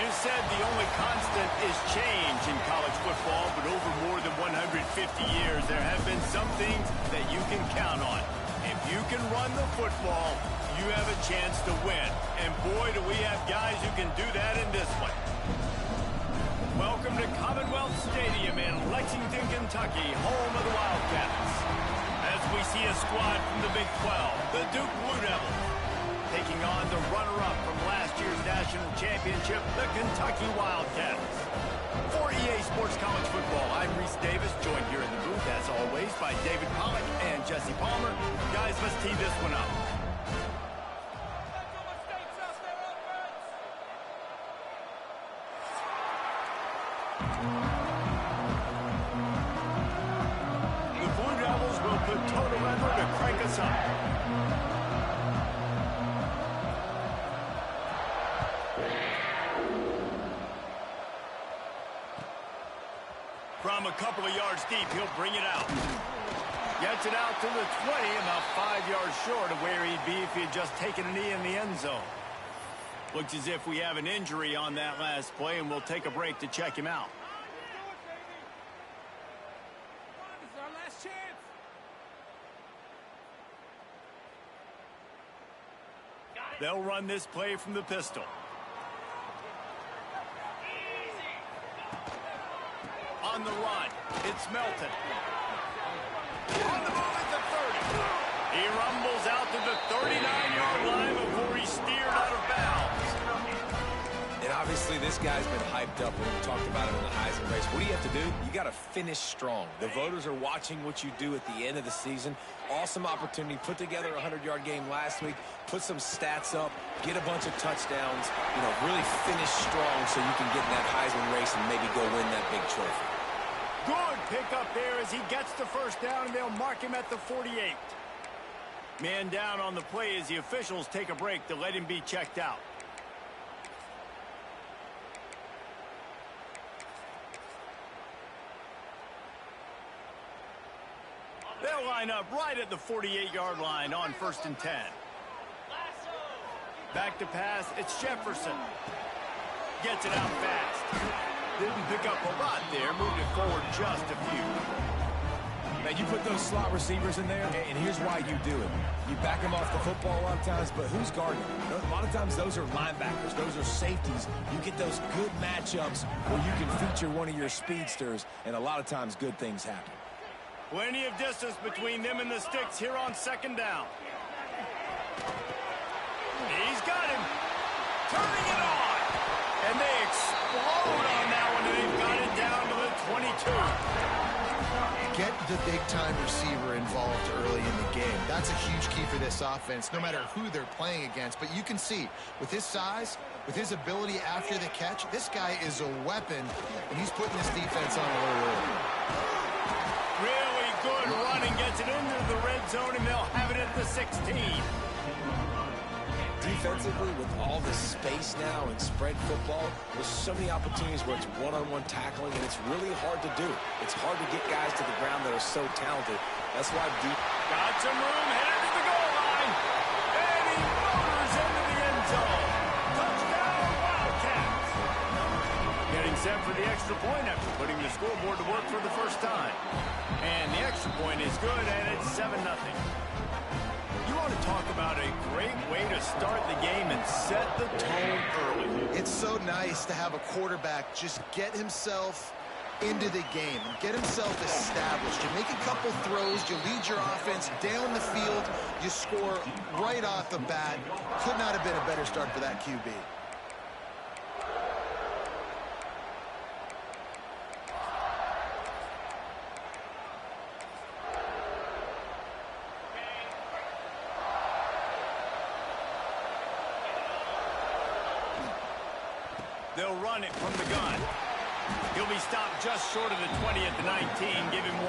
is said the only constant is change in college football, but over more than 150 years, there have been some things that you can count on. If you can run the football, you have a chance to win. And boy, do we have guys who can do that in this one. Welcome to Commonwealth Stadium in Lexington, Kentucky, home of the Wildcats. As we see a squad from the Big 12, the Duke Blue Devils, taking on the runner-up from last year's national championship, the Kentucky Wildcats. For EA Sports College Football, I'm Reese Davis, joined here in the booth, as always, by David Pollack and Jesse Palmer. Guys, let's tee this one up. The Blue Devils will put toe to leather to crank us up. From a couple of yards deep, he'll bring it out. Gets it out to the 20, about 5 yards short of where he'd be if he had just taken a knee in the end zone. Looks as if we have an injury on that last play, and we'll take a break to check him out. This is our last chance. They'll run this play from the pistol. On the run, it's Melton. On the move at the 30. He rumbles out to the 39-yard line before he's steered out of bounds. And obviously this guy's been hyped up when we talked about him in the Heisman race. What do you have to do? You got to finish strong. The voters are watching what you do at the end of the season. Awesome opportunity. Put together a 100-yard game last week. Put some stats up. Get a bunch of touchdowns. You know, really finish strong so you can get in that Heisman race and maybe go win that big trophy. Good pick up there as he gets the first down, and they'll mark him at the 48. Man down on the play as the officials take a break to let him be checked out. They'll line up right at the 48-yard line on 1st and 10. Back to pass, it's Jefferson. Gets it out fast. Didn't pick up a lot there, moved it forward just a few. Now, you put those slot receivers in there, and here's why you do it. You back them off the football a lot of times, but who's guarding them? A lot of times those are linebackers. Those are safeties. You get those good matchups where you can feature one of your speedsters, and a lot of times good things happen. Plenty of distance between them and the sticks here on 2nd down. He's got him. Turning it on. And they explode on that one, and they've got it down to the 22. Get the big-time receiver involved early in the game. That's a huge key for this offense, no matter who they're playing against. But you can see, with his size, with his ability after the catch, this guy is a weapon, and he's putting this defense on alert early. Really good running, gets it into the red zone, and they'll have it at the 16. Defensively, with all the space now and spread football, there's so many opportunities where it's one-on-one tackling, and it's really hard to do. It's hard to get guys to the ground that are so talented. That's why got some room, headed to the goal line, and he motors into the end zone. Touchdown, Wildcats. Getting set for the extra point after putting the scoreboard to work for the first time. And the extra point is good, and it's 7-0. You want to talk about a great way to start the game and set the tone early. It's so nice to have a quarterback just get himself into the game and get himself established. You make a couple throws, you lead your offense down the field, you score right off the bat. Could not have been a better start for that QB. They'll run it from the gun. He'll be stopped just short of the 20 at the 19. Give him 1.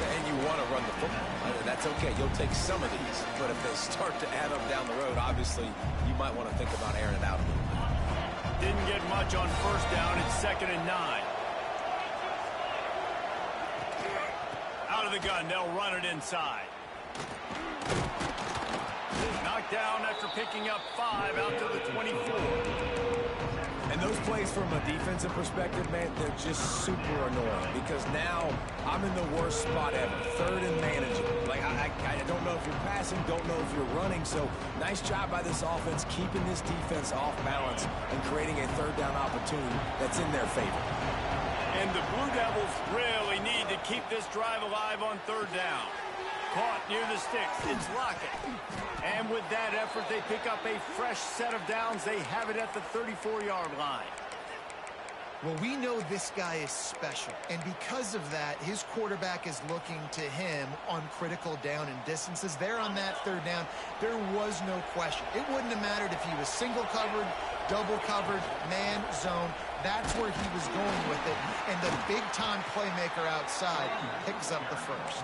And you want to run the football. That's okay. You'll take some of these. But if they start to add up down the road, obviously, you might want to think about airing it out a little bit. Didn't get much on 1st down. It's 2nd and 9. Out of the gun. They'll run it inside. Knocked down after picking up 5 out to the 24. And those plays from a defensive perspective, man, they're just super annoying because now I'm in the worst spot ever. Third and manageable. Like, I don't know if you're passing, don't know if you're running. So nice job by this offense keeping this defense off balance and creating a third down opportunity that's in their favor. And the Blue Devils really need to keep this drive alive on third down. Caught near the sticks. It's Lockett. And with that effort, they pick up a fresh set of downs. They have it at the 34-yard line. Well, we know this guy is special, and because of that, his quarterback is looking to him on critical down and distances. There on that third down, there was no question. It wouldn't have mattered if he was single covered, double covered, man, zone. That's where he was going with it, and the big-time playmaker outside picks up the first.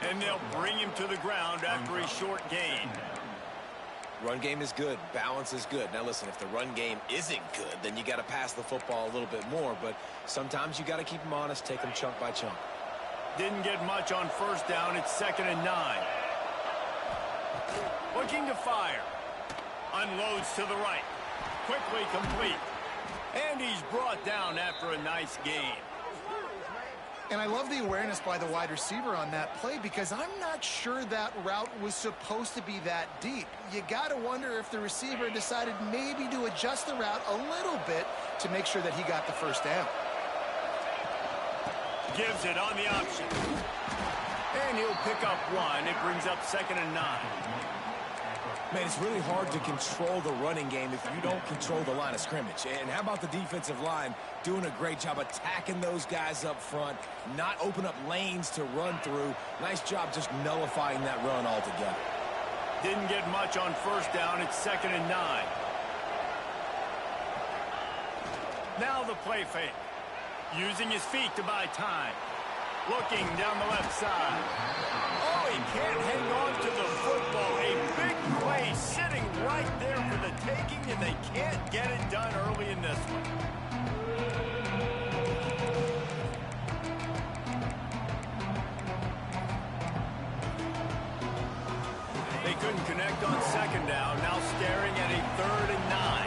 And they'll bring him to the ground after a short gain. Run game is good. Balance is good. Now, listen, if the run game isn't good, then you got to pass the football a little bit more. But sometimes you got to keep them honest, take them chunk by chunk. Didn't get much on first down. It's 2nd and 9. Looking to fire. Unloads to the right. Quickly complete. And he's brought down after a nice gain. And I love the awareness by the wide receiver on that play because I'm not sure that route was supposed to be that deep. You got to wonder if the receiver decided maybe to adjust the route a little bit to make sure that he got the first down. Gives it on the option. And he'll pick up one. It brings up 2nd and 9. Man, it's really hard to control the running game if you don't control the line of scrimmage. And how about the defensive line doing a great job attacking those guys up front, not open up lanes to run through. Nice job just nullifying that run altogether. Didn't get much on first down. It's 2nd and 9. Now the play fake. Using his feet to buy time. Looking down the left side. Oh, he can't hang on to the football. A big play sitting right there for the taking, and they can't get it done early in this one. They couldn't connect on 2nd down. Now staring at a 3rd and 9.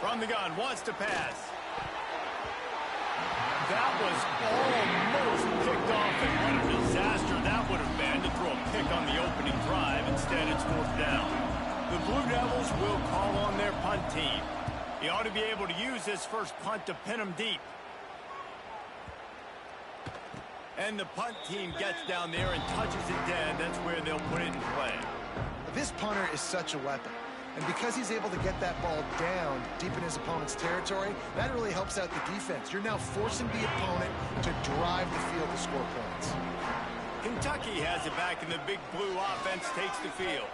From the gun, wants to pass. That was almost picked off, and what a disaster that would have been to throw a pick on the opening drive. Instead, it's 4th down. The Blue Devils will call on their punt team. He ought to be able to use this first punt to pin them deep. And the punt team gets down there and touches it dead. That's where they'll put it in play. This punter is such a weapon. And because he's able to get that ball down deep in his opponent's territory, that really helps out the defense. You're now forcing the opponent to drive the field to score points. Kentucky has it back, and the Big Blue offense takes the field.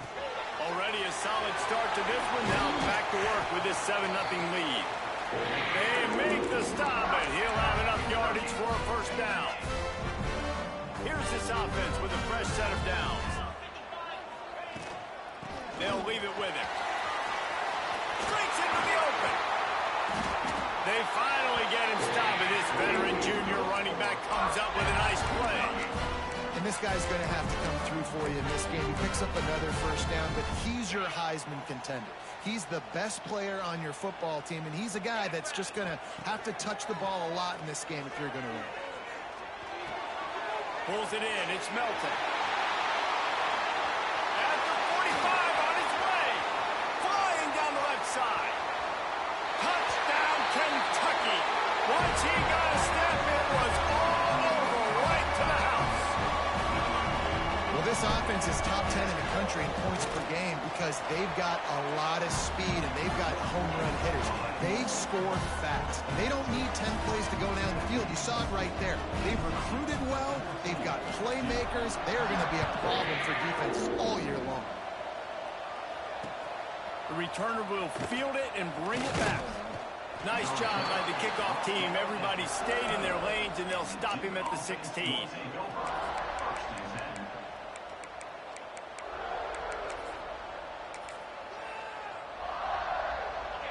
Already a solid start to this one. Now back to work with this 7-0 lead. They make the stop, and he'll have enough yardage for a first down. Here's this offense with a fresh set of downs. They'll leave it with him. Straight into the open. They finally get him stopped, and this veteran junior running back comes up with a nice play. And this guy's going to have to come through for you in this game. He picks up another first down, but he's your Heisman contender. He's the best player on your football team, and he's a guy that's just going to have to touch the ball a lot in this game if you're going to win. Pulls it in. It's Melton. At the 45 on his way. Flying down the left side. Touchdown, Kentucky. Once he got a step, it was all over right to the house. Well, this offense is top 10 in the country in points per game because they've got a lot of speed and they've got home run hitters. They score fast. They don't need 10 plays to go down the field. You saw it right there. They've recruited well. They've got playmakers. They're going to be a problem for defenses all year long. The returner will field it and bring it back. Nice job by the kickoff team. Everybody stayed in their lanes, and they'll stop him at the 16.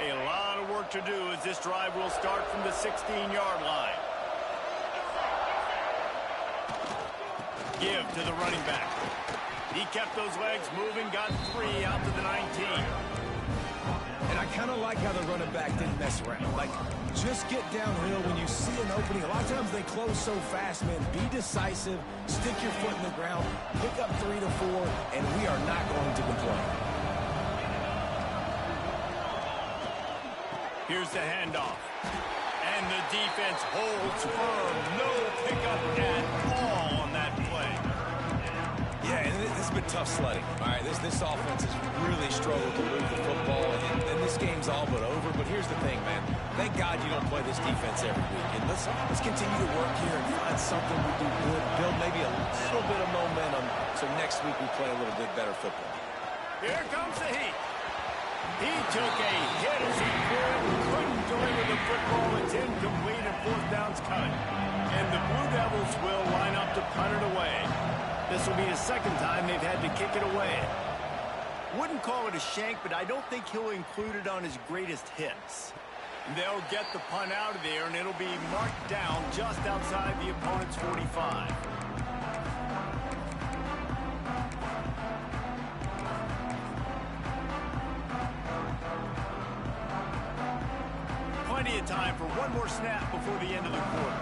A lot of work to do as this drive will start from the 16-yard line. Give to the running back. He kept those legs moving, got 3 out to the 19. And I kind of like how the running back didn't mess around. Like, just get downhill when you see an opening. A lot of times they close so fast, man. Be decisive, stick your foot in the ground, pick up 3 to 4, and we are not going to complain. Here's the handoff. And the defense holds firm. No pickup at all on that play. Yeah, and this has been tough sledding. All right, this offense has really struggled to move the football, and this game's all but over. But here's the thing, man. Thank God you don't play this defense every week. And let's continue to work here and find something we do good, build maybe a little bit of momentum so next week we play a little bit better football. Here comes the heat. He took a hit as he couldn't deliver the football. It's incomplete and 4th down's cut. And the Blue Devils will line up to punt it away. This will be the 2nd time they've had to kick it away. Wouldn't call it a shank, but I don't think he'll include it on his greatest hits. They'll get the punt out of there, and it'll be marked down just outside the opponent's 45. Plenty of time for one more snap before the end of the quarter.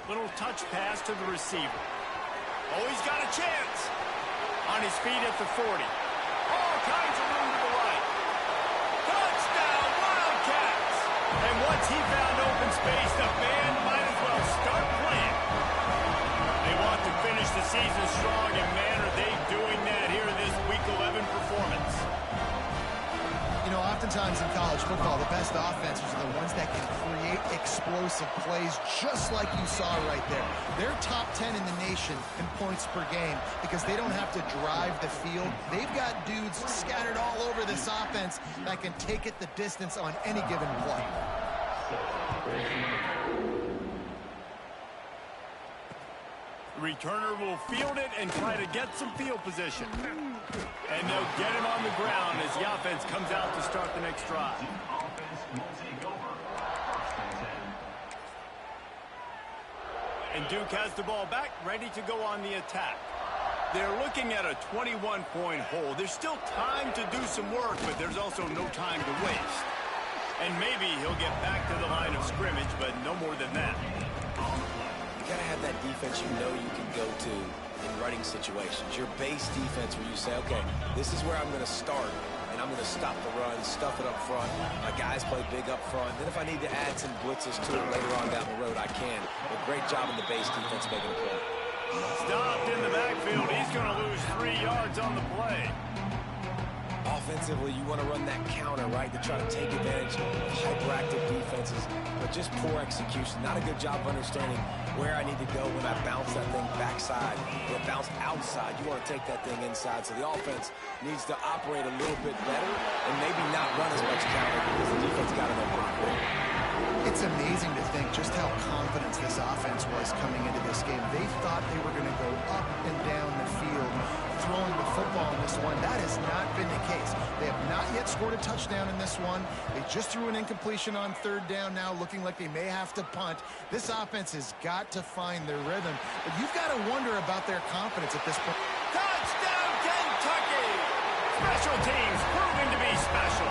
Little touch pass to the receiver. Oh, he's got a chance. On his feet at the 40. All kinds of room to the right. Touchdown, Wildcats! And once he found open space, the band might as well start playing. They want to finish the season strong, and man, are they doing that here in this Week 11 performance. You know, oftentimes in college football, the best offenses are the ones that can create explosive plays just like you saw right there. They're top 10 in the nation in points per game because they don't have to drive the field. They've got dudes scattered all over this offense that can take it the distance on any given play. Returner will field it and try to get some field position. And they'll get him on the ground as the offense comes out to start the next drive. And Duke has the ball back, ready to go on the attack. They're looking at a 21-point hole. There's still time to do some work, but there's also no time to waste. And maybe he'll get back to the line of scrimmage, but no more than that. You got to have that defense you know you can go to in running situations. Your base defense where you say, okay, this is where I'm going to start, and I'm going to stop the run, stuff it up front. My guys play big up front. Then if I need to add some blitzes to it later on down the road, I can. But great job in the base defense making a play. Stopped in the backfield. He's going to lose 3 yards on the play. Offensively, you want to run that counter, right, to try to take advantage of hyperactive defenses, but just poor execution. Not a good job of understanding where I need to go when I bounce that thing backside or bounce outside. You want to take that thing inside. So the offense needs to operate a little bit better and maybe not run as much counter because the defense got it up pretty quick. It's amazing to think just how confident this offense was coming into this game. They thought they were going to go up and down the field throwing the football in this one. That has not been the case. They have not yet scored a touchdown in this one. They just threw an incompletion on 3rd down now, looking like they may have to punt. This offense has got to find their rhythm. But you've got to wonder about their confidence at this point. Touchdown, Kentucky! Special teams proving to be special.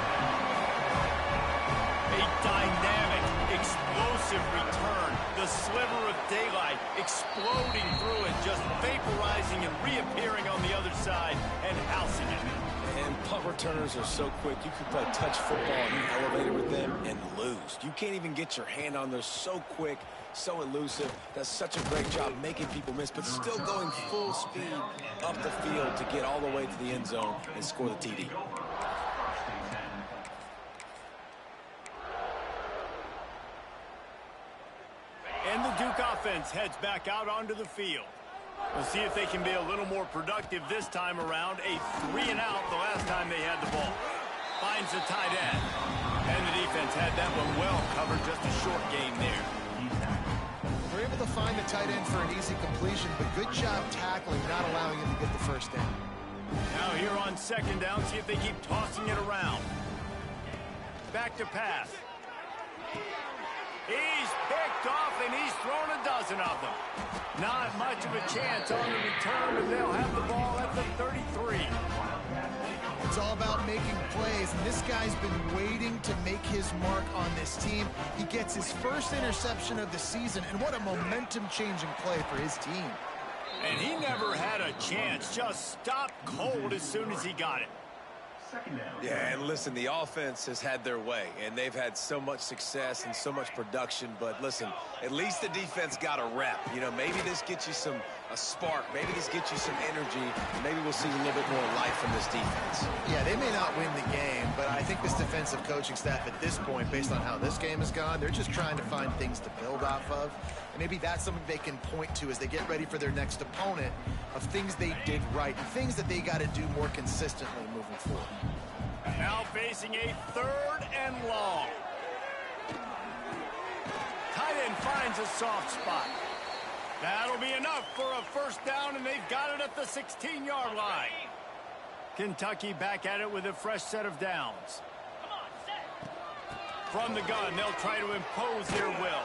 A dynamic, explosive return. The sliver of daylight exploding through it, just vaporizing and reappearing on the other side and housing it. And punt returners are so quick. You can play touch football in the elevator with them and lose. You can't even get your hand on those. So quick, so elusive. Does such a great job making people miss, but still going full speed up the field to get all the way to the end zone and score the TD. And the Duke offense heads back out onto the field. We'll see if they can be a little more productive this time around. A 3-and-out the last time they had the ball. Finds the tight end. And the defense had that one well covered. Just a short game there. We're able to find the tight end for an easy completion, but good job tackling, not allowing him to get the first down. Now here on 2nd down, see if they keep tossing it around. Back to pass. He's picked off, and he's thrown a dozen of them. Not much of a chance on the return, but they'll have the ball at the 33. It's all about making plays, and this guy's been waiting to make his mark on this team. He gets his first interception of the season, and what a momentum-changing play for his team. And he never had a chance, just stopped cold as soon as he got it. Yeah, and listen, the offense has had their way, and they've had so much success and so much production. But listen, at least the defense got a rep. You know, maybe this gets you a spark. Maybe this gets you some energy. Maybe we'll see a little bit more life from this defense. Yeah, they may not win the game, but I think this defensive coaching staff at this point, based on how this game has gone, they're just trying to find things to build off of. And maybe that's something they can point to as they get ready for their next opponent, of things they did right and things that they got to do more consistently moving forward. Now facing a 3rd and long. Tight end finds a soft spot. That'll be enough for a first down, and they've got it at the 16-yard line. Kentucky back at it with a fresh set of downs. From the gun, they'll try to impose their will.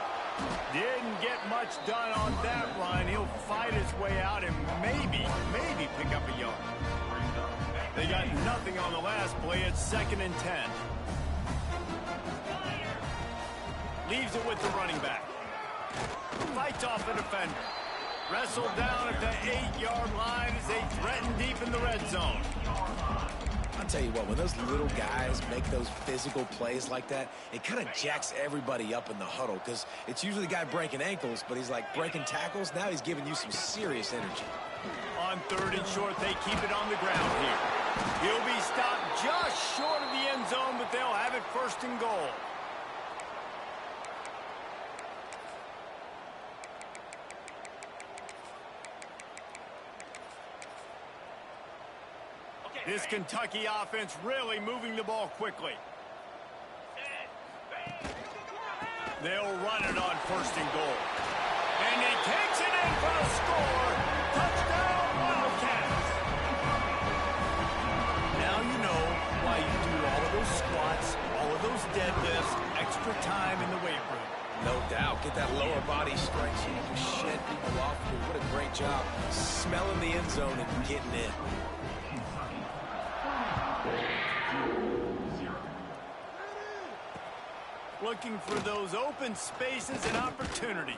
Didn't get much done on that run. He'll fight his way out and maybe pick up a yard. They got nothing on the last play. It's 2nd and 10. Leaves it with the running back. Fights off the defender. Wrestled down at the 8-yard line as they threaten deep in the red zone. I'll tell you what, when those little guys make those physical plays like that, it kind of jacks everybody up in the huddle, because it's usually the guy breaking ankles, but he's like breaking tackles. Now he's giving you some serious energy. On 3rd and short, they keep it on the ground here. He'll be stopped just short of the end zone, but they'll have it 1st and goal. This Kentucky offense really moving the ball quickly. They'll run it on 1st and goal. And he takes it in for the score. Touchdown, Wildcats. Now you know why you do all of those squats, all of those deadlifts, extra time in the weight room. No doubt. Get that lower body strength so you can shed people off here. What a great job smelling the end zone and getting in. Looking for those open spaces and opportunity.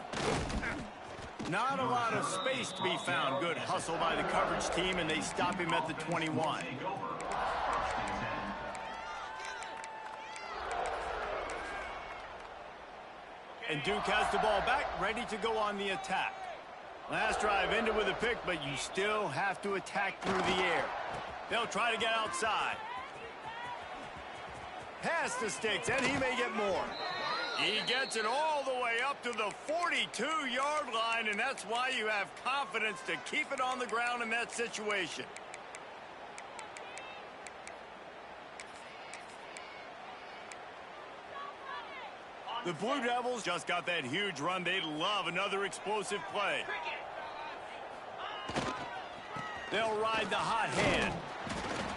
Not a lot of space to be found. Good hustle by the coverage team, and they stop him at the 21. And Duke has the ball back, ready to go on the attack. Last drive ended with a pick, but you still have to attack through the air. They'll try to get outside. Past the sticks, and he may get more. He gets it all the way up to the 42-yard line, and that's why you have confidence to keep it on the ground in that situation. The Blue Devils just got that huge run. They love another explosive play. They'll ride the hot hand.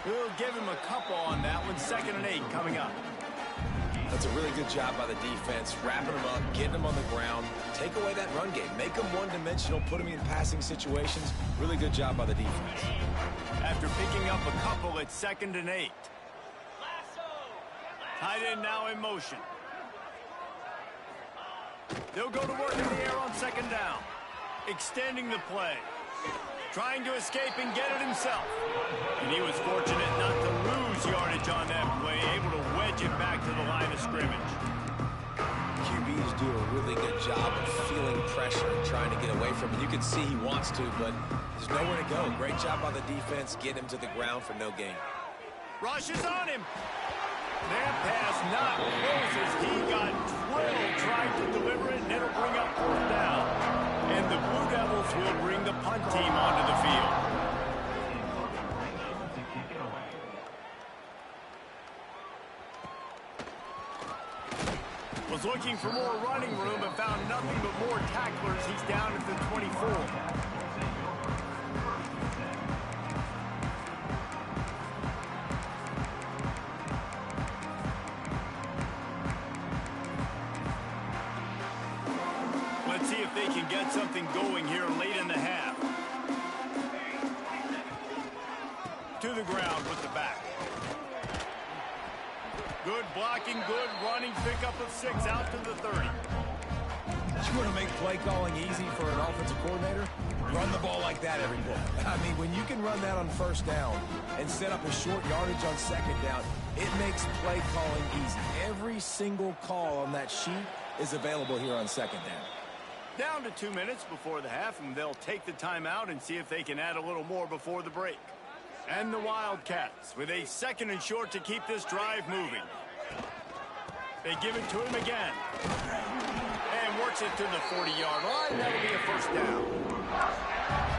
We'll give him a couple on that one. 2nd and 8 coming up. That's a really good job by the defense, wrapping them up, getting them on the ground, take away that run game, make them one-dimensional, put them in passing situations. Really good job by the defense. After picking up a couple, it's 2nd and 8. Tight end now in motion. They'll go to work in the air on 2nd down. Extending the play. Trying to escape and get it himself. And he was fortunate not to lose yardage on that play, able to wedge it back to the line of scrimmage. QBs do a really good job of feeling pressure and trying to get away from it. You can see he wants to, but there's nowhere to go. Great job by the defense, getting him to the ground for no gain. Rushes on him. That pass not close as he got drilled trying to deliver it, and it'll bring up 4th down. And the Blue Devils will bring the punt team onto the field. Was looking for more running room but found nothing but more tacklers. He's down at the 24. get something going here late in the half. To the ground with the back. Good blocking, good running, pickup of 6 out to the 30. You want to make play calling easy for an offensive coordinator? Run the ball like that every play. I mean, when you can run that on first down and set up a short yardage on second down, it makes play calling easy. Every single call on that sheet is available here on second down. Down to 2 minutes before the half, and they'll take the timeout and see if they can add a little more before the break. And the Wildcats with a 2nd and short to keep this drive moving. They give it to him again. And works it to the 40-yard line. That'll be a first down.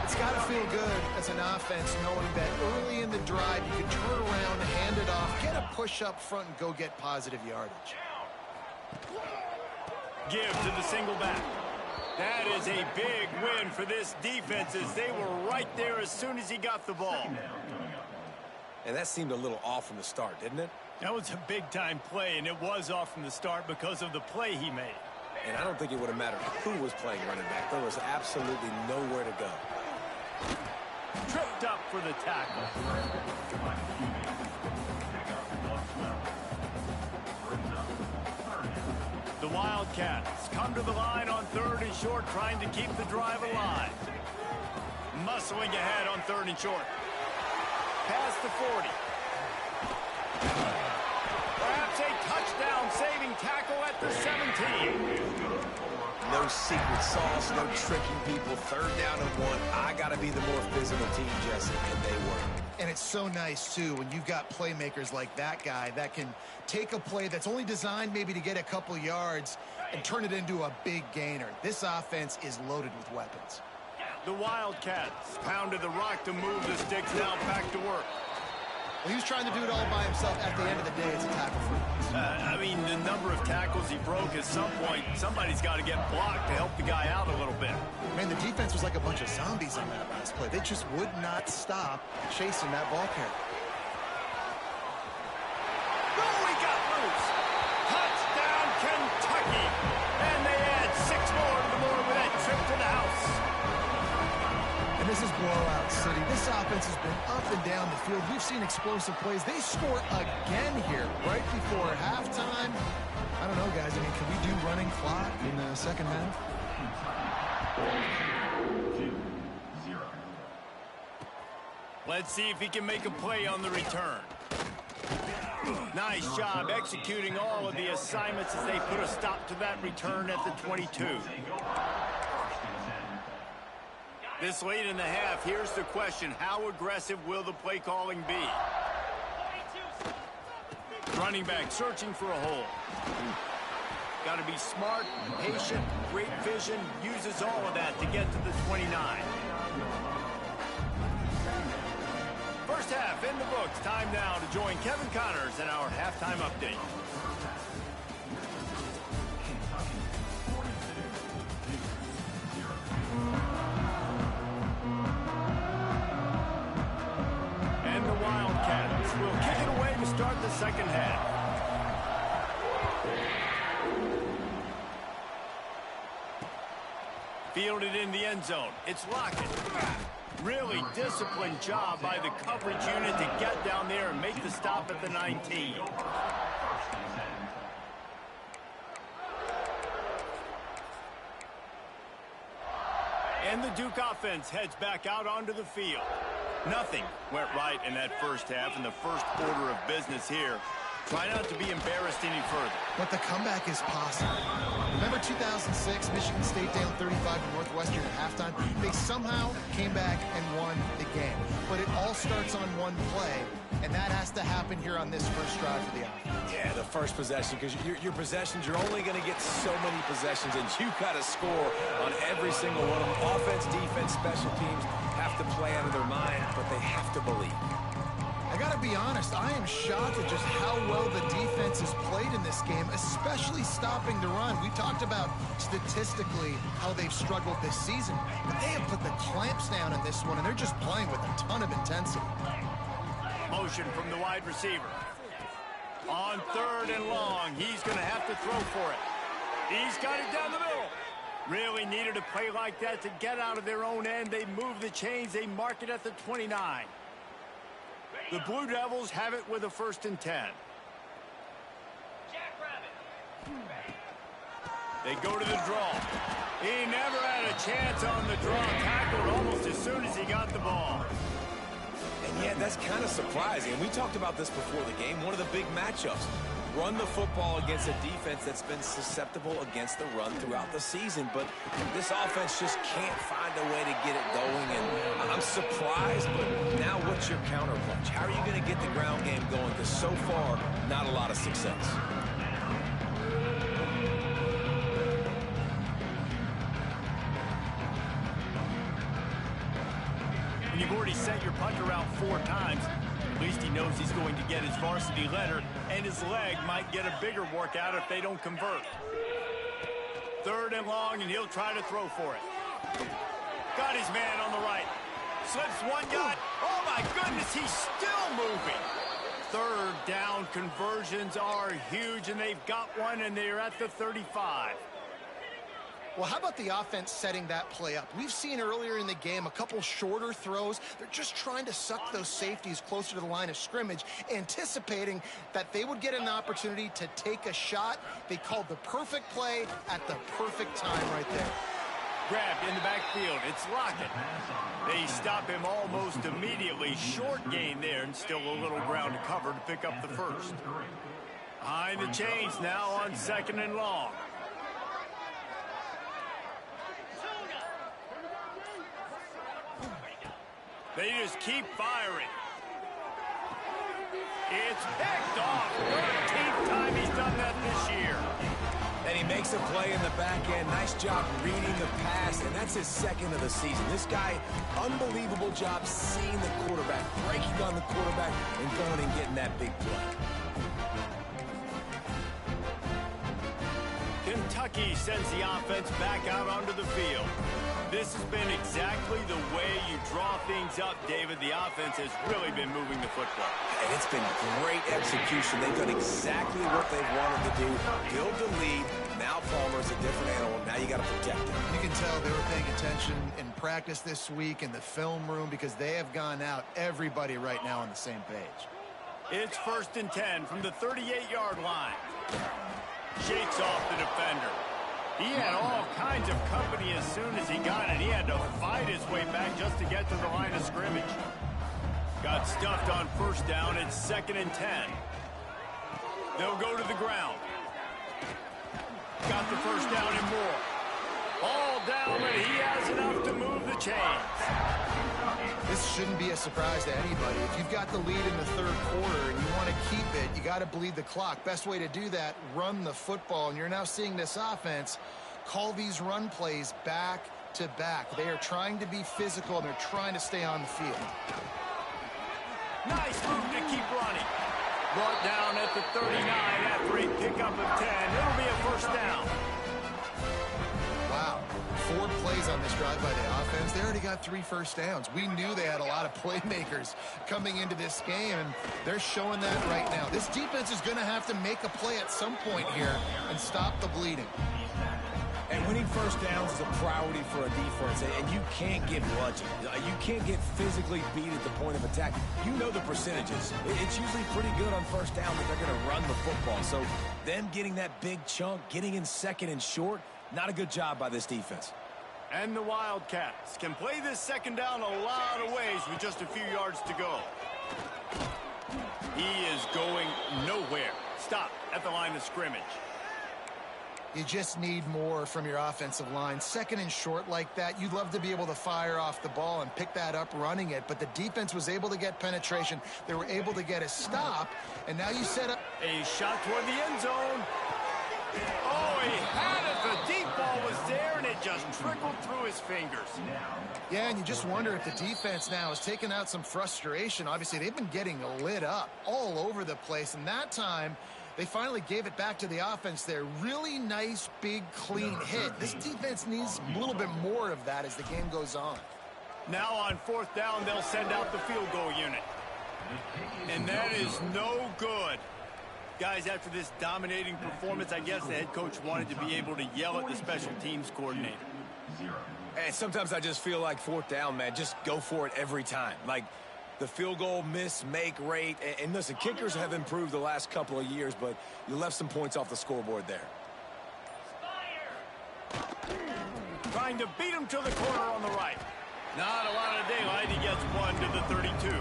It's got to feel good as an offense knowing that early in the drive you can turn around, hand it off, get a push up front, and go get positive yardage. Give to the single back. That is a big win for this defense as they were right there as soon as he got the ball. And that seemed a little off from the start, didn't it? That was a big-time play, and it was off from the start because of the play he made. And I don't think it would have mattered who was playing running back. There was absolutely nowhere to go. Tripped up for the tackle. The Wildcats come to the line on 3rd and short, trying to keep the drive alive. Muscling ahead on 3rd and short. Past the 40. Perhaps a touchdown-saving tackle at the 17. No secret sauce, no tricking people. 3rd down and 1. I got to be the more physical team, Jesse, and they were. And it's so nice, too, when you've got playmakers like that guy that can take a play that's only designed maybe to get a couple yards and turn it into a big gainer. This offense is loaded with weapons. The Wildcats pounded the rock to move the sticks, now back to work. Well, he was trying to do it all by himself. At the end of the day, it's a tackle for loss. I mean, the number of tackles he broke, at some point, somebody's got to get blocked to help the guy out a little bit. Man, the defense was like a bunch of zombies on that last play. They just would not stop chasing that ball carrier. Oh, he got loose. Touchdown, Kentucky. And they add 6 more to the board with that trip to the house. And this is blowout city. This offense has been up and down the field. We've seen explosive plays. They score again here right before halftime. I don't know, guys. I mean, can we do running clock in the second half? Let's see if he can make a play on the return. Nice job executing all of the assignments as they put a stop to that return at the 22. This late in the half, here's the question. How aggressive will the play calling be? Running back searching for a hole. Got to be smart, patient, great vision, uses all of that to get to the 29. First half in the books. Time now to join Kevin Connors in our halftime update. And the Wildcats will kick it away to start the second half. Fielded in the end zone. It's Lockett. Really disciplined job by the coverage unit to get down there and make the stop at the 19. And the Duke offense heads back out onto the field. Nothing went right in that first half, in the first order of business here. Try not to be embarrassed any further. But the comeback is possible. Remember 2006, Michigan State down 35 to Northwestern at halftime? They somehow came back and won the game. But it all starts on one play, and that has to happen here on this first drive for the offense. Yeah, the first possession, because your possessions, you're only going to get so many possessions, and you got to score on every single one of them. Offense, defense, special teams have to play out of their mind, but they have to believe. I got to be honest, I am shocked at just how well the defense has played in this game, especially stopping the run. We talked about statistically how they've struggled this season, but they have put the clamps down in this one, and they're just playing with a ton of intensity. Motion from the wide receiver. On 3rd and long, he's going to have to throw for it. He's got it down the middle. Really needed a play like that to get out of their own end. They move the chains. They mark it at the 29. The Blue Devils have it with a 1st and 10. They go to the draw. He never had a chance on the draw. Tackled almost as soon as he got the ball. And yeah, that's kind of surprising. And we talked about this before the game. One of the big matchups. Run the football against a defense that's been susceptible against the run throughout the season. But this offense just can't find a way to get it going. And I'm surprised, but now what's your counterpunch? How are you going to get the ground game going? Because so far, not a lot of success. And you've already sent your punter out 4 times. At least he knows he's going to get his varsity letter, and his leg might get a bigger workout if they don't convert. 3rd and long, and he'll try to throw for it. Got his man on the right. Slips one guy. Oh, my goodness, he's still moving. 3rd down conversions are huge, and they've got one, and they're at the 35. Well, how about the offense setting that play up? We've seen earlier in the game a couple shorter throws. They're just trying to suck those safeties closer to the line of scrimmage, anticipating that they would get an opportunity to take a shot. They called the perfect play at the perfect time right there. Grabbed in the backfield. It's Lockett. They stop him almost immediately. Short gain there, and still a little ground to cover to pick up the 1st. Behind the chains now on 2nd and long. They just keep firing. It's picked off. 13th time he's done that this year. And he makes a play in the back end. Nice job reading the pass, and that's his 2nd of the season. This guy, unbelievable job seeing the quarterback, breaking on the quarterback, and going and getting that big play. Kentucky sends the offense back out onto the field. This has been exactly the way you draw things up, David. The offense has really been moving the football. And it's been great execution. They've done exactly what they've wanted to do. Build the lead. Now Palmer's a different animal. Now you got to protect him. You can tell they were paying attention in practice this week in the film room because they have gone out, everybody right now on the same page. It's 1st and 10 from the 38-yard line. Shakes off the defender. He had all kinds of company as soon as he got it. He had to fight his way back just to get to the line of scrimmage. Got stuffed on 1st down. It's 2nd and 10. They'll go to the ground. Got the 1st down and more. All down, but he has enough to move the chains. This shouldn't be a surprise to anybody. If you've got the lead in the 3rd quarter and you want to keep it, you got to bleed the clock. Best way to do that, run the football. And you're now seeing this offense call these run plays back to back. They are trying to be physical, and they're trying to stay on the field. Nice move to keep running. Brought down at the 39 after a pickup of 10. It'll be a 1st down. Wow. 4 plays on this drive by the offense. They already got 3 first downs. We knew they had a lot of playmakers coming into this game, and they're showing that right now. This defense is going to have to make a play at some point here and stop the bleeding. And winning 1st downs is a priority for a defense, and you can't get bludgeoned. You can't get physically beat at the point of attack. You know the percentages. It's usually pretty good on 1st down that they're going to run the football. So them getting that big chunk, getting in 2nd and short, not a good job by this defense. And the Wildcats can play this 2nd down a lot of ways with just a few yards to go. He is going nowhere. Stop at the line of scrimmage. You just need more from your offensive line. 2nd and short like that, you'd love to be able to fire off the ball and pick that up running it, but the defense was able to get penetration. They were able to get a stop, and now you set up a shot toward the end zone. Oh, he had it. The deep ball was there, and it just trickled through his fingers. Yeah, and you just wonder if the defense now has taken out some frustration. Obviously, they've been getting lit up all over the place, and that time they finally gave it back to the offense there. Really nice, big, clean hit. This defense needs a little bit more of that as the game goes on. Now on 4th down, they'll send out the field goal unit. And that is no good. Guys, after this dominating performance, I guess the head coach wanted to be able to yell at the special teams coordinator. And sometimes I just feel like fourth down, man, just go for it every time. Like the field goal miss-make rate. And listen, kickers have improved the last couple of years, but you left some points off the scoreboard there. Trying to beat him to the corner on the right. Not a lot of daylight. He gets one to the 32.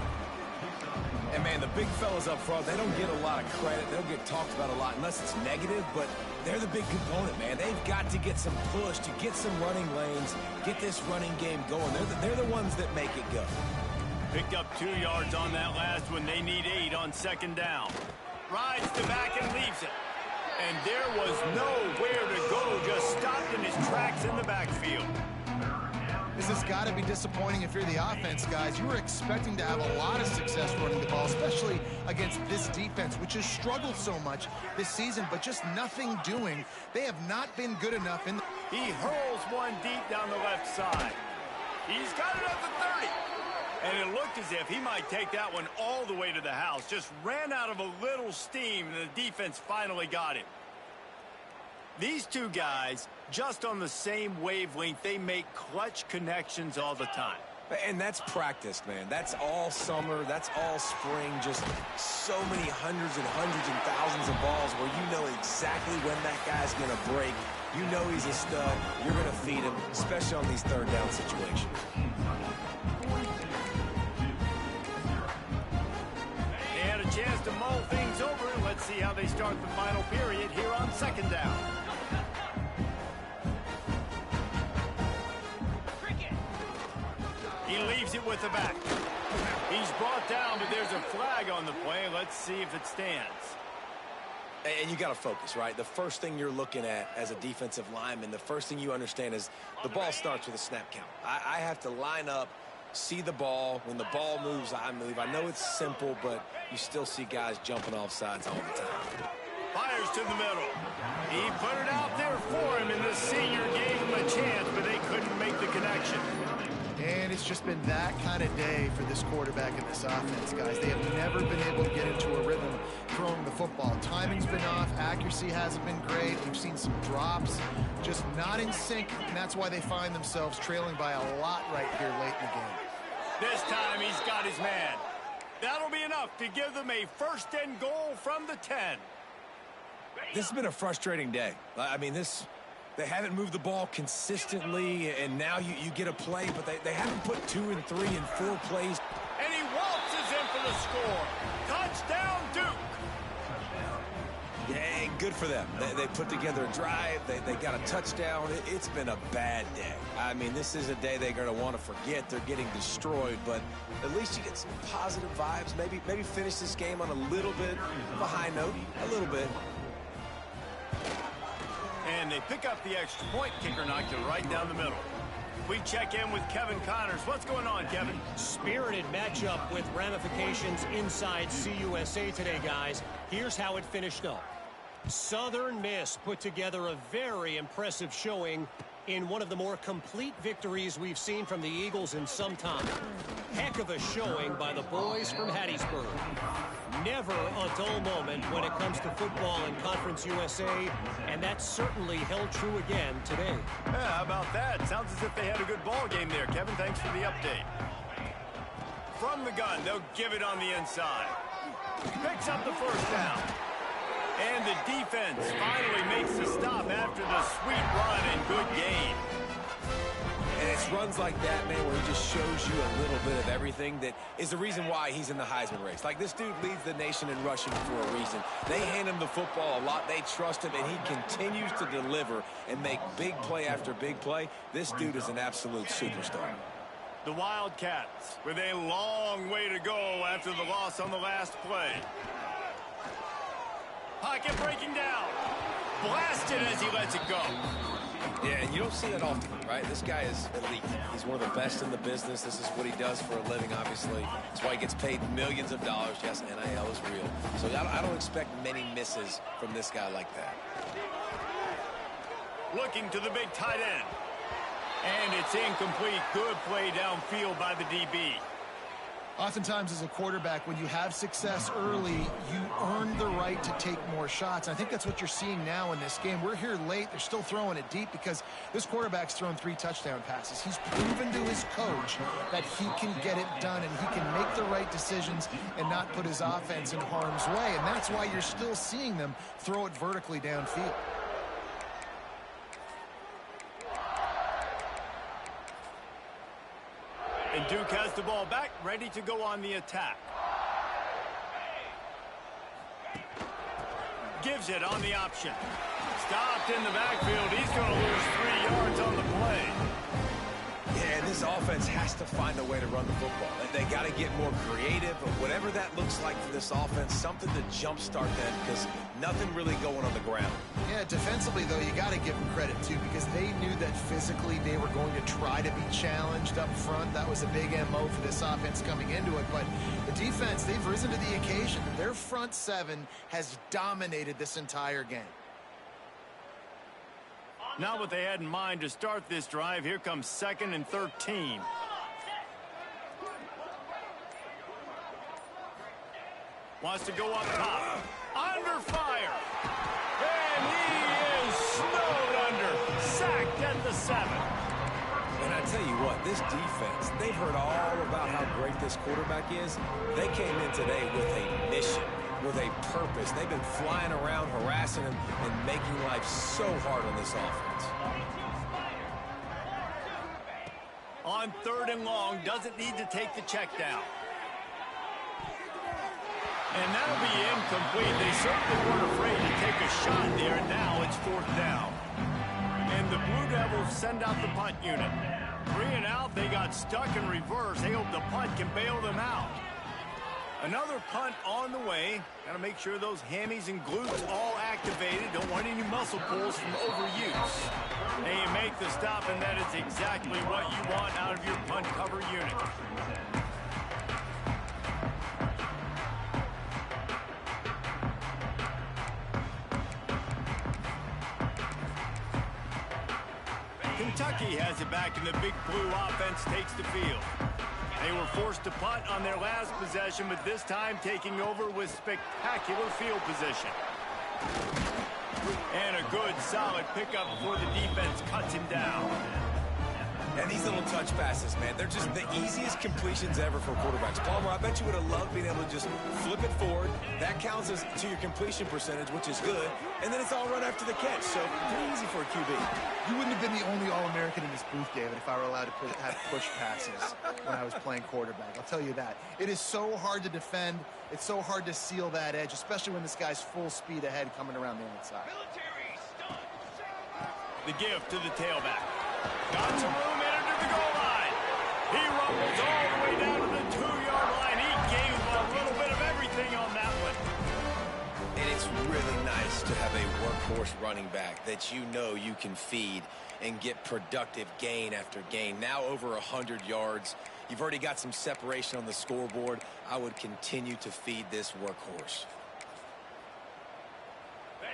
And, man, the big fellas up front, they don't get a lot of credit. They don't get talked about a lot unless it's negative, but they're the big component, man. They've got to get some push, to get some running lanes, get this running game going. They're the ones that make it go. Picked up 2 yards on that last one. They need 8 on second down. Rides the back and leaves it. And there was nowhere to go, just stopped in his tracks in the backfield. This has got to be disappointing if you're the offense, guys. You were expecting to have a lot of success running the ball, especially against this defense, which has struggled so much this season, but just nothing doing. They have not been good enough in the... He hurls one deep down the left side. He's got it at the 30. And it looked as if he might take that one all the way to the house. Just ran out of a little steam, and the defense finally got him. These two guys, just on the same wavelength, they make clutch connections all the time. And that's practiced, man. That's all summer. That's all spring. Just so many hundreds and thousands of balls where you know exactly when that guy's going to break. You know he's a stud. You're going to feed him, especially on these third down situations. They had a chance to mull things over. Let's see how they start the final period here on second down. He leaves it with the back. He's brought down, but there's a flag on the play. Let's see if it stands. And you got to focus, right? The first thing you're looking at as a defensive lineman, the first thing you understand is the ball starts with a snap count. I have to line up, see the ball. When the ball moves, I move. I know it's simple, but you still see guys jumping off sides all the time. Fires to the middle. He put it out there for him, and the senior gave him a chance, but they couldn't make the connection. And it's just been that kind of day for this quarterback and this offense, guys. They have never been able to get into a rhythm throwing the football. Timing's been off. Accuracy hasn't been great. We've seen some drops, just not in sync, and that's why they find themselves trailing by a lot right here late in the game. This time he's got his man. That'll be enough to give them a first and goal from the 10. This has been a frustrating day. I mean, they haven't moved the ball consistently, and now you get a play, but they haven't put 2 and 3 and 4 plays. And he waltzes in for the score. Touchdown, Duke. Yeah, good for them. They put together a drive. They got a touchdown. It's been a bad day. I mean, this is a day they're going to want to forget. They're getting destroyed, but at least you get some positive vibes. Maybe finish this game on a little bit of a high note, a little bit. And they pick up the extra point. Kicker knocked it right down the middle. We check in with Kevin Connors. What's going on, Kevin? Spirited matchup with ramifications inside CUSA today, guys. Here's how it finished up. Southern Miss put together a very impressive showing in one of the more complete victories we've seen from the Eagles in some time. Heck of a showing by the boys from Hattiesburg. Never a dull moment when it comes to football in Conference USA, and that certainly held true again today. Yeah, how about that? Sounds as if they had a good ball game there. Kevin, thanks for the update. From the gun, they'll give it on the inside. Picks up the first down. And the defense finally makes the stop after the sweet run and good gain. And it's runs like that, man, where he just shows you a little bit of everything that is the reason why he's in the Heisman race. Like, this dude leads the nation in rushing for a reason. They hand him the football a lot. They trust him, and he continues to deliver and make big play after big play. This dude is an absolute superstar. The Wildcats with a long way to go after the loss on the last play. Pocket breaking down. Blasted as he lets it go. Yeah, and you don't see that often, right? This guy is elite. He's one of the best in the business. This is what he does for a living, obviously. That's why he gets paid millions of dollars. Yes, NIL is real. So I don't expect many misses from this guy like that. Looking to the big tight end. And it's incomplete. Good play downfield by the DB. Oftentimes as a quarterback, when you have success early, you earn the right to take more shots. I think that's what you're seeing now in this game. We're here late. They're still throwing it deep because this quarterback's thrown 3 touchdown passes. He's proven to his coach that he can get it done and he can make the right decisions and not put his offense in harm's way. And that's why you're still seeing them throw it vertically downfield. And Duke has the ball back, ready to go on the attack. Gives it on the option. Stopped in the backfield. He's going to lose 3 yards on the play. Yeah, and this offense has to find a way to run the football. They got to get more creative, or whatever that looks like for this offense, something to jumpstart them because nothing really going on the ground. Yeah, defensively, though, you got to give them credit, too, because they knew that physically they were going to try to be challenged up front. That was a big MO for this offense coming into it. But the defense, they've risen to the occasion. Their front 7 has dominated this entire game. Not what they had in mind to start this drive. Here comes 2nd and 13. Wants to go up top. Under fire. And he is snowed under. Sacked at the 7. And I tell you what, this defense, they've heard all about how great this quarterback is. They came in today with a mission, with a purpose. They've been flying around, harassing him, and making life so hard on this offense. On 3rd and long, doesn't need to take the check down. And that'll be incomplete. They certainly weren't afraid to take a shot there. Now it's 4th down. And the Blue Devils send out the punt unit. 3 and out, they got stuck in reverse. They hope the punt can bail them out. Another punt on the way. Got to make sure those hammies and glutes all activated. Don't want any muscle pulls from overuse. And you make the stop, and that is exactly what you want out of your punt cover unit. Kentucky has it back, and the Big Blue offense takes the field. They were forced to punt on their last possession, but this time taking over with spectacular field position. And a good, solid pickup before the defense cuts him down. And these little touch passes, man, they're just the easiest completions ever for quarterbacks. Palmer, I bet you would have loved being able to just flip it forward. That counts as to your completion percentage, which is good. And then it's all run after the catch, so pretty easy for a QB. You wouldn't have been the only All-American in this booth, David, if I were allowed to have push passes when I was playing quarterback. I'll tell you that. It is so hard to defend. It's so hard to seal that edge, especially when this guy's full speed ahead coming around the outside. The give to the tailback. Got some room, entered the goal line. He rumbles all the way down to the 2-yard line. He gave a little bit of everything on that one. And it's really nice to have a workhorse running back that you know you can feed and get productive gain after gain. Now over 100 yards. You've already got some separation on the scoreboard. I would continue to feed this workhorse.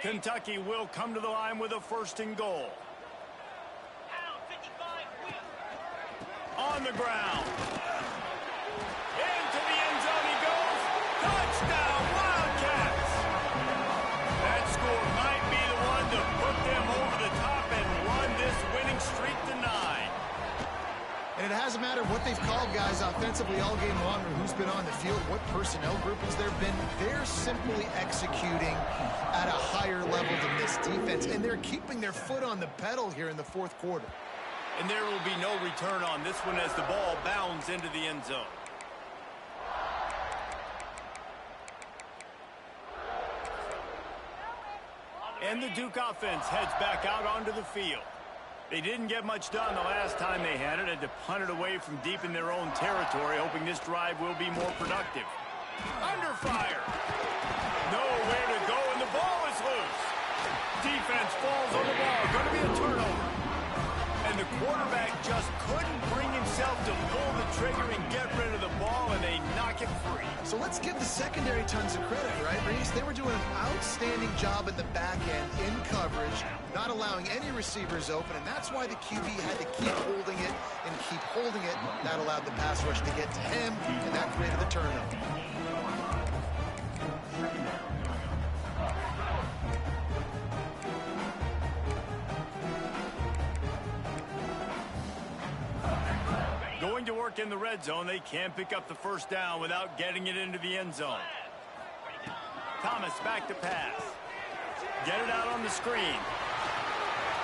Kentucky will come to the line with a 1st and goal. On the ground. Into the end zone he goes. Touchdown, Wildcats. That score might be the one to put them over the top and run this winning streak to 9. And it hasn't mattered what they've called guys offensively all game long or who's been on the field, what personnel groupings there have been. They're simply executing at a higher level than this defense, and they're keeping their foot on the pedal here in the 4th quarter. And there will be no return on this one as the ball bounds into the end zone. And the Duke offense heads back out onto the field. They didn't get much done the last time they had it. Had to punt it away from deep in their own territory, hoping this drive will be more productive. Under fire. Nowhere to go, and the ball is loose. Defense falls on the ball. Going to be a turnover. And the quarterback just couldn't bring himself to pull the trigger and get rid of the ball, and they knock it free. So let's give the secondary tons of credit, right, Reese? they were doing an outstanding job in the back end in coverage, not allowing any receivers open, and that's why the QB had to keep holding it and keep holding it. That allowed the pass rush to get to him, and that created the turnover. Going to work in the red zone, they can't pick up the first down without getting it into the end zone. Thomas back to pass. Get it out on the screen.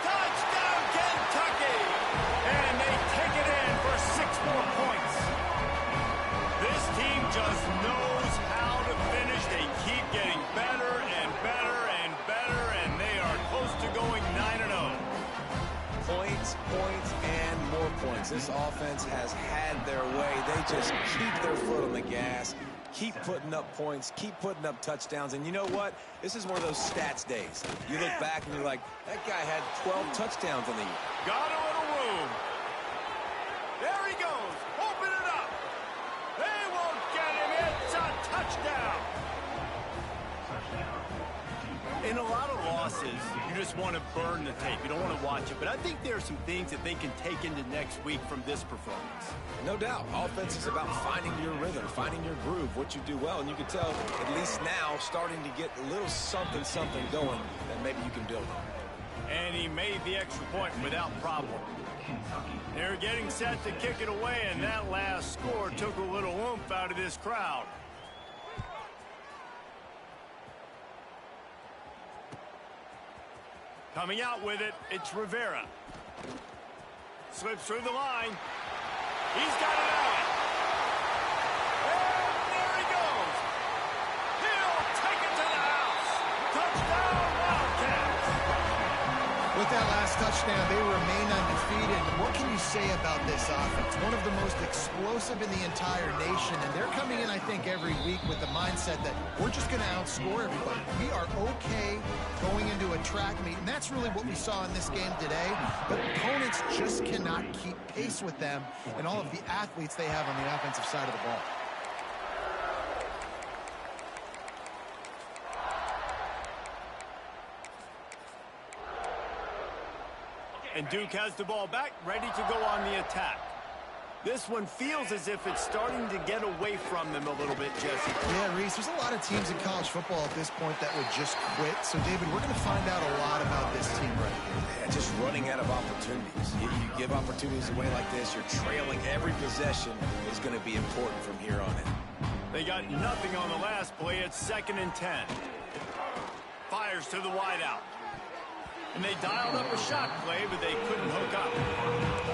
Touchdown, Kentucky! And they take it in for 6 more points. This team just knows how to finish. They keep getting better and better and better, and they are close to going 9-0. Points, points, and more points. This offense has had their way. They just keep their foot on the gas, keep putting up points, keep putting up touchdowns. And you know what? This is one of those stats days. You look back and you're like, that guy had 12 touchdowns on the year. Got a little room. There he goes. Open it up. They won't get him. It's a touchdown. In a lot of losses, you just want to burn the tape. You don't want to watch it. But I think there are some things that they can take into next week from this performance. No doubt. Offense is about finding your rhythm, finding your groove, what you do well. And you can tell, at least now, starting to get a little something going that maybe you can build on. And he made the extra point without problem. They're getting set to kick it away, and that last score took a little oomph out of this crowd. Coming out with it, it's Rivera. Slips through the line. He's got it out. And there he goes. He'll take it to the house. Touchdown, Wildcats. With that last touchdown, they remain undefeated. What can you say about this offense? One of the most explosive in the entire nation, and they're coming in, I think, every week with the mindset that we're just going to outscore everybody. We are okay going into a track meet, and that's really what we saw in this game today. But opponents just cannot keep pace with them and all of the athletes they have on the offensive side of the ball. And Duke has the ball back, ready to go on the attack. This one feels as if it's starting to get away from them a little bit, Jesse. Yeah, Reese, there's a lot of teams in college football at this point that would just quit. So, David, we're going to find out a lot about this team right here. Yeah, just running out of opportunities. You give opportunities away like this, you're trailing every possession is going to be important from here on in. They got nothing on the last play. It's 2nd and 10. Fires to the wideout. And they dialed up a shot play, but they couldn't hook up.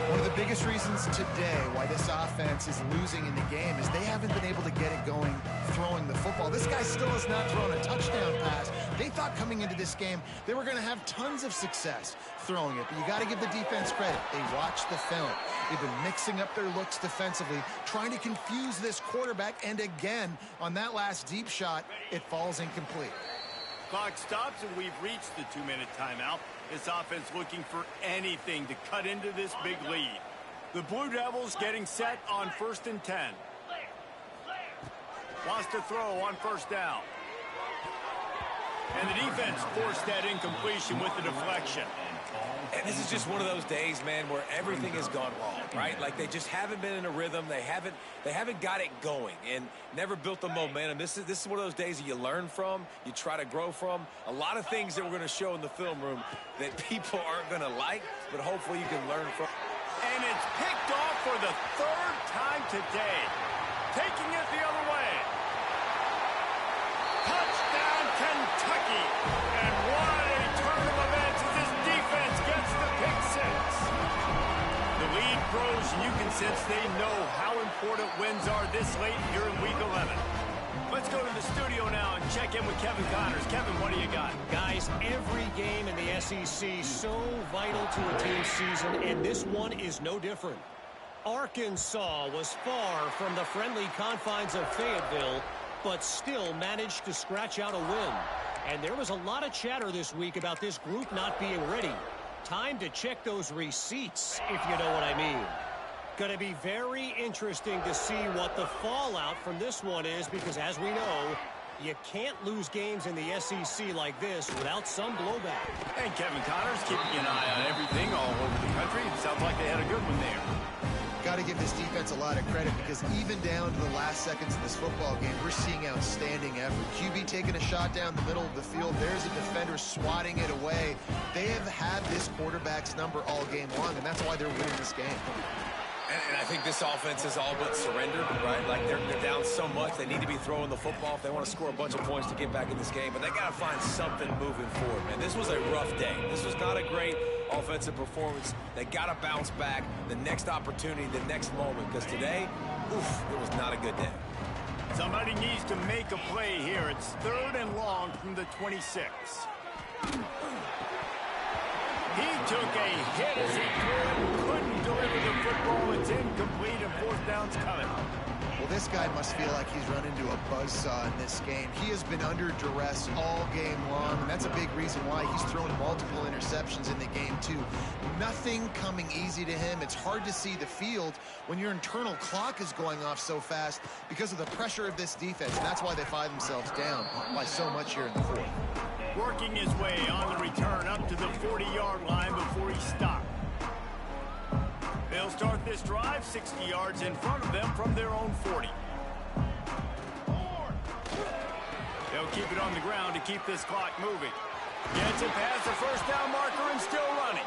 One of the biggest reasons today why this offense is losing in the game is they haven't been able to get it going throwing the football. This guy still has not thrown a touchdown pass. They thought coming into this game they were going to have tons of success throwing it, but you got to give the defense credit. They watched the film. They've been mixing up their looks defensively, trying to confuse this quarterback, and again, on that last deep shot, it falls incomplete. Clock stops, and we've reached the 2-minute timeout. This offense looking for anything to cut into this big lead. The Blue Devils getting set on 1st and 10. Wants to throw on 1st down. And the defense forced that incompletion with the deflection. And this is just one of those days, man, where everything has gone wrong, right? Like they just haven't been in a rhythm. They haven't got it going and never built the momentum. This is one of those days that you learn from, you try to grow from. A lot of things that we're going to show in the film room that people aren't going to like, but hopefully you can learn from. And it's picked off for the 3rd time today. Taking it the other way. Touchdown, Kentucky. And what a turn of events as this defense gets the pick 6. The lead grows, and you can sense they know how important wins are this late here in Week 11. Let's go to the studio now and check in with Kevin Connors. Kevin, what do you got? Guys, every game in the SEC so vital to a team's season, and this one is no different. Arkansas was far from the friendly confines of Fayetteville, but still managed to scratch out a win. And there was a lot of chatter this week about this group not being ready. Time to check those receipts, if you know what I mean. Going to be very interesting to see what the fallout from this one is, because as we know, You can't lose games in the SEC like this without some blowback. And Kevin Connors keeping an eye on everything all over the country. Sounds like they had a good one there. Got to give this defense a lot of credit because even down to the last seconds of this football game, we're seeing outstanding effort. QB taking a shot down the middle of the field. There's a defender swatting it away. They have had this quarterback's number all game long, and that's why they're winning this game. And I think this offense is all but surrendered, right? Like they're down so much, they need to be throwing the football if they want to score a bunch of points to get back in this game. But they got to find something moving forward, man. This was a rough day. This was not a great offensive performance. They got to bounce back the next opportunity, the next moment, because today, oof, it was not a good day. Somebody needs to make a play here. It's 3rd and long from the 26. He took a hit as he threw it, couldn't deliver the football. It's incomplete, and 4th down's coming. Well, this guy must feel like he's run into a buzzsaw in this game. He has been under duress all game long, and that's a big reason why he's thrown multiple interceptions in the game, too. Nothing coming easy to him. It's hard to see the field when your internal clock is going off so fast because of the pressure of this defense, and that's why they find themselves down by so much here in the 4th. Working his way on the return up to the 40-yard line before he stopped. They'll start this drive 60 yards in front of them from their own 40. They'll keep it on the ground to keep this clock moving. Gets it past the 1st down marker and still running.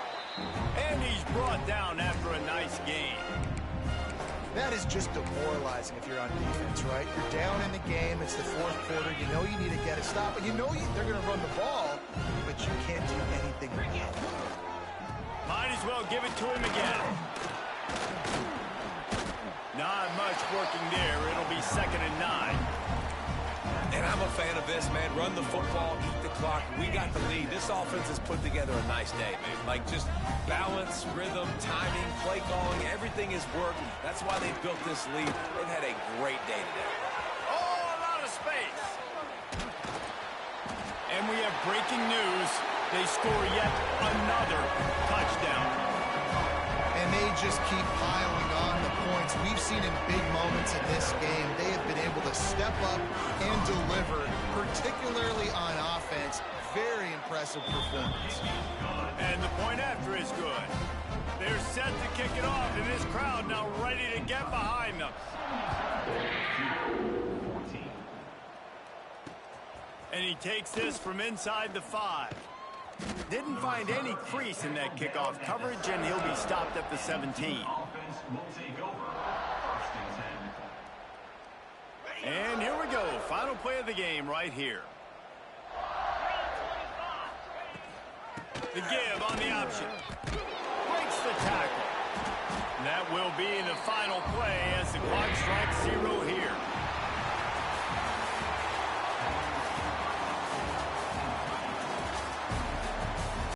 And he's brought down after a nice gain. That is just demoralizing if you're on defense, right? You're down in the game. It's the 4th quarter. You know you need to get a stop, and you know they're going to run the ball, but you can't do anything again. Might as well give it to him again. Not much working there. It'll be 2nd and 9. And I'm a fan of this, man. Run the football, eat the clock. We got the lead. This offense has put together a nice day, man. Like just balance, rhythm, timing, play calling, everything has worked. That's why they built this lead. They've had a great day today. Oh, a lot of space. And we have breaking news. They score yet another touchdown. And they just keep piling on the points. We've seen in big moments in this game, they have been able to step up and deliver, particularly on offense. Very impressive performance. And the point after is good. They're set to kick it off, and this crowd now ready to get behind them. And he takes this from inside the 5. Didn't find any crease in that kickoff coverage, and he'll be stopped at the 17. And here we go. Final play of the game right here. The give on the option. Breaks the tackle. That will be the final play as the clock strikes 0 here.